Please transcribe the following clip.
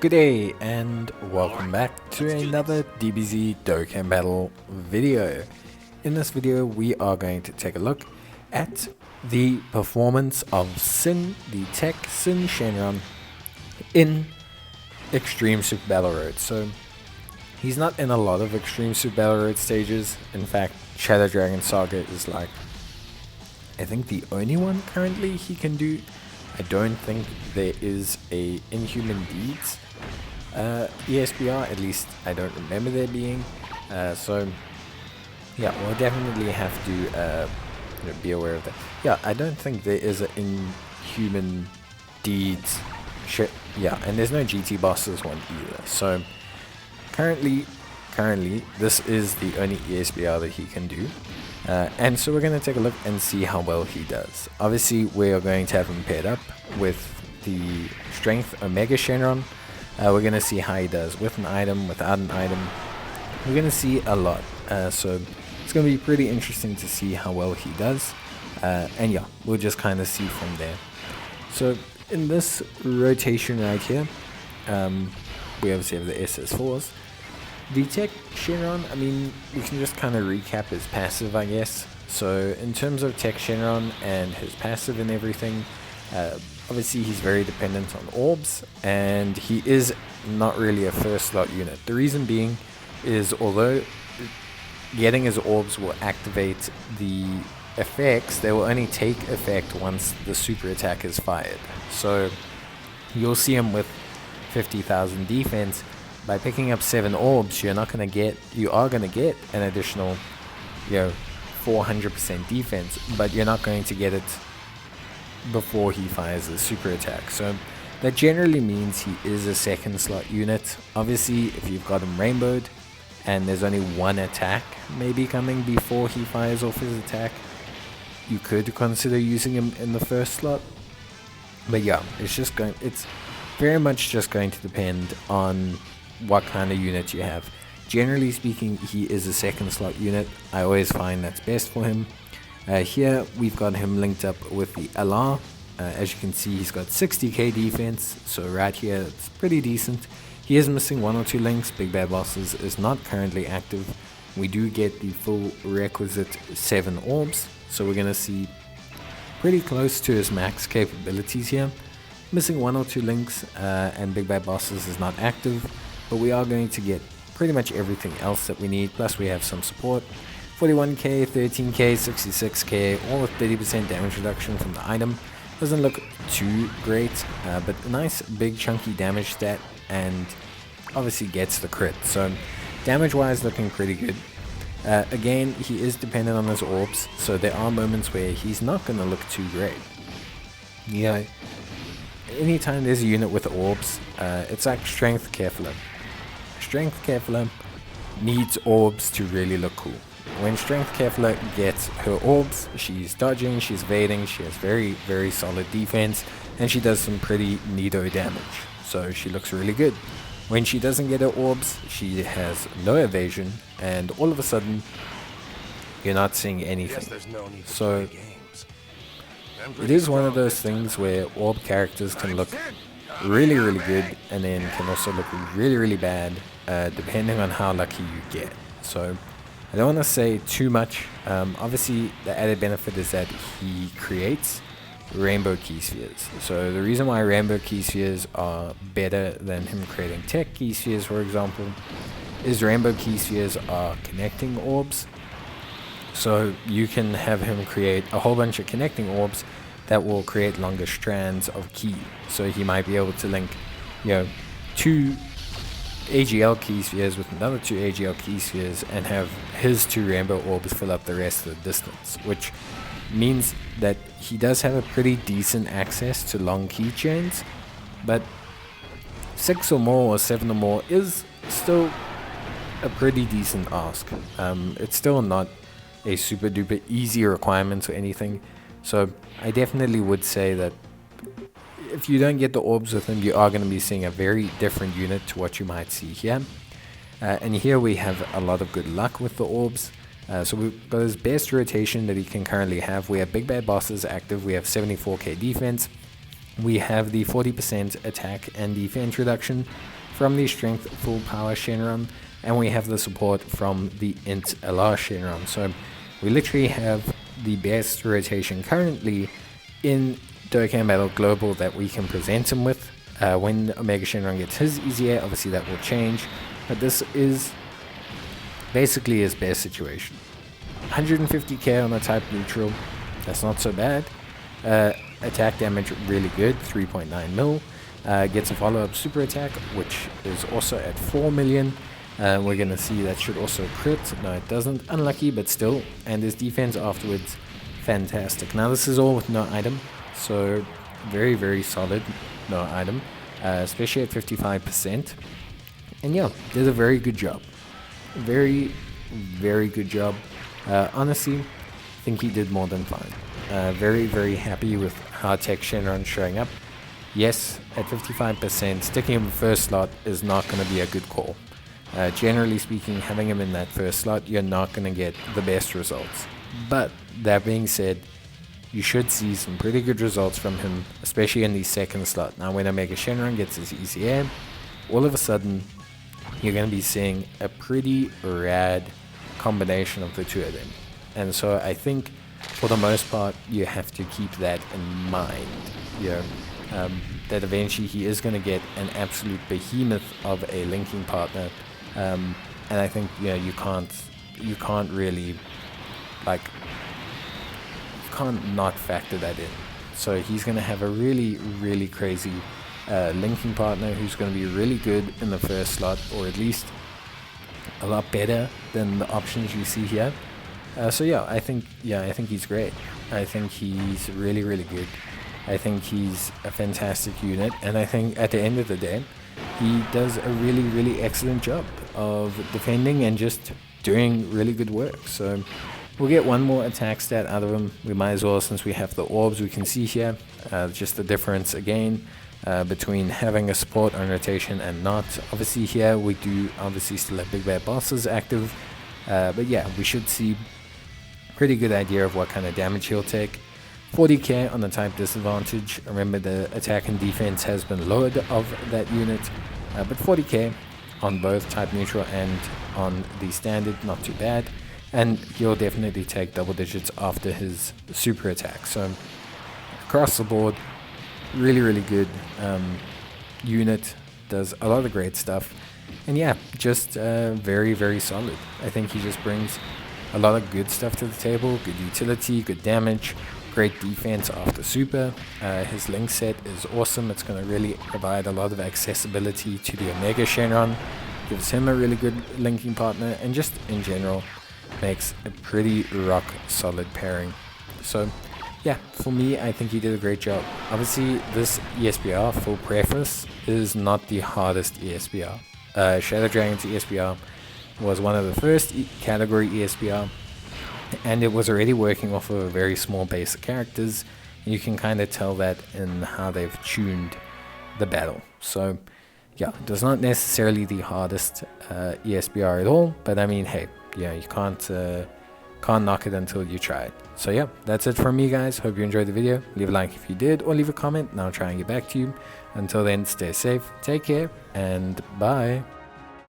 Good day and welcome back to another DBZ Dokkan battle video. In this video we are going to take a look at the performance of the TEQ Syn Shenron in Extreme Super Battle Road. So he's not in a lot of Extreme Super Battle Road stages. In fact, Shadow Dragon Saga is like, I think, the only one currently he can do. I don't think there is a Inhuman Deeds ESBR, at least I don't remember there being. So yeah, we'll definitely have to be aware of that. Yeah, I don't think there is an Inhuman Deeds shit. Yeah, and there's no GT bosses one either. So currently this is the only ESBR that he can do. And so we're going to take a look and see how well he does. Obviously, we are going to have him paired up with the Strength Omega Shenron. We're going to see how he does with an item, without an item. We're going to see a lot. So it's going to be pretty interesting to see how well he does. And yeah, we'll just kind of see from there. So in this rotation right here, we obviously have the SS4s. The TEQ Shenron, I mean, we can just kind of recap his passive, I guess. So in terms of TEQ Shenron and his passive and everything, obviously he's very dependent on orbs, and he is not really a first slot unit. The reason being is, although getting his orbs will activate the effects, they will only take effect once the super attack is fired. So you'll see him with 50,000 defense. By picking up 7 orbs, you are going to get an additional, 400% defense, but you're not going to get it before he fires the super attack. So that generally means he is a second slot unit. Obviously, if you've got him rainbowed and there's only one attack maybe coming before he fires off his attack, you could consider using him in the first slot. But yeah, it's very much just going to depend on what kind of unit you have. Generally speaking, he is a second slot unit. I always find that's best for him. Here we've got him linked up with the LR. As you can see, he's got 60k defense, so right here it's pretty decent. He is missing 1 or 2 links. Big Bad Bosses is not currently active. We do get the full requisite 7 orbs, so we're going to see pretty close to his max capabilities here. Missing 1 or 2 links, and Big Bad Bosses is not active. But we are going to get pretty much everything else that we need, plus we have some support. 41k, 13k, 66k, all with 30% damage reduction from the item. Doesn't look too great, but a nice big chunky damage stat, and obviously gets the crit. So damage wise, looking pretty good. Again, he is dependent on his orbs, so there are moments where he's not going to look too great. Yeah, anytime there's a unit with orbs, it's like Strength Careful. Strength Careful needs orbs to really look cool. When Strength Careful gets her orbs, she's dodging, she's evading, she has very, very solid defense, and she does some pretty neato damage. So she looks really good. When she doesn't get her orbs, she has no evasion, and all of a sudden, you're not seeing anything. So it is one of those things where orb characters can look really, really good, and then can also look really, really bad, depending on how lucky you get. So I don't want to say too much. Obviously, the added benefit is that he creates rainbow key spheres. So the reason why rainbow key spheres are better than him creating TEQ key spheres, for example, is rainbow key spheres are connecting orbs. So you can have him create a whole bunch of connecting orbs that will create longer strands of key. So he might be able to link, 2 AGL key spheres with another 2 AGL key spheres and have his 2 rainbow orbs fill up the rest of the distance, which means that he does have a pretty decent access to long keychains, but 6 or more or 7 or more is still a pretty decent ask. It's still not a super duper easy requirement or anything. So I definitely would say that if you don't get the orbs with him, you are going to be seeing a very different unit to what you might see here. And here we have a lot of good luck with the orbs. So we've got his best rotation that he can currently have. We have Big Bad Bosses active. We have 74k defense. we have the 40% attack and defense reduction from the strength full power Shenron, and we have the support from the int LR Shenron. So we literally have the best rotation currently in Dokkan Battle Global that we can present him with. When Omega Shenron gets his EZA, obviously that will change, but this is basically his best situation. 150k on a type neutral, that's not so bad. Attack damage really good, 3.9 mil. Gets a follow-up super attack, which is also at 4 million. We're going to see that should also crit. No, it doesn't. Unlucky, but still. And his defense afterwards, fantastic. Now, this is all with no item, so very, very solid no item, especially at 55%. And yeah, did a very good job. Very, very good job. Honestly, I think he did more than fine. Very, very happy with how TEQ Shenron showing up. Yes, at 55%, sticking him in the first slot is not going to be a good call. Generally speaking, having him in that first slot, you're not going to get the best results. But that being said, you should see some pretty good results from him, especially in the second slot. Now, when Omega Shenron gets his ECA, all of a sudden, you're going to be seeing a pretty rad combination of the two of them. And so I think, for the most part, you have to keep that in mind. That eventually he is going to get an absolute behemoth of a linking partner, and I think you can't really you can't not factor that in. So he's going to have a really, really crazy linking partner who's going to be really good in the first slot, or at least a lot better than the options you see here. So I think he's great. I think he's really, really good. I think he's a fantastic unit, and I think at the end of the day, he does a really, really excellent job of defending and just doing really good work. So we'll get one more attack stat out of him. We might as well, since we have the orbs we can see here. Just the difference again between having a support on rotation and not. Obviously here we do obviously still have big bad bosses active, but yeah, we should see pretty good idea of what kind of damage he'll take. 40k on the type disadvantage. Remember, the attack and defense has been lowered of that unit, but 40k on both type neutral and on the standard, not too bad. And he'll definitely take double digits after his super attack. So across the board, really, really good unit. Does a lot of great stuff, and yeah, just very, very solid. I think he just brings a lot of good stuff to the table. Good utility, good damage, great defense after super. His link set is awesome. It's going to really provide a lot of accessibility to the Omega Shenron. Gives him a really good linking partner, and just in general makes a pretty rock solid pairing. So yeah, for me, I think he did a great job. Obviously, this ESBR, full preface, is not the hardest ESBR. Shadow Dragon's ESBR was one of the first category ESBR, and it was already working off of a very small base of characters. You can kind of tell that in how they've tuned the battle. So yeah, it was not necessarily the hardest ESBR at all, but I mean, hey, you can't knock it until you try it. So yeah, that's it from me, guys. Hope you enjoyed the video. Leave a like if you did, or leave a comment and I'll try and get back to you. Until then, stay safe, take care, and bye.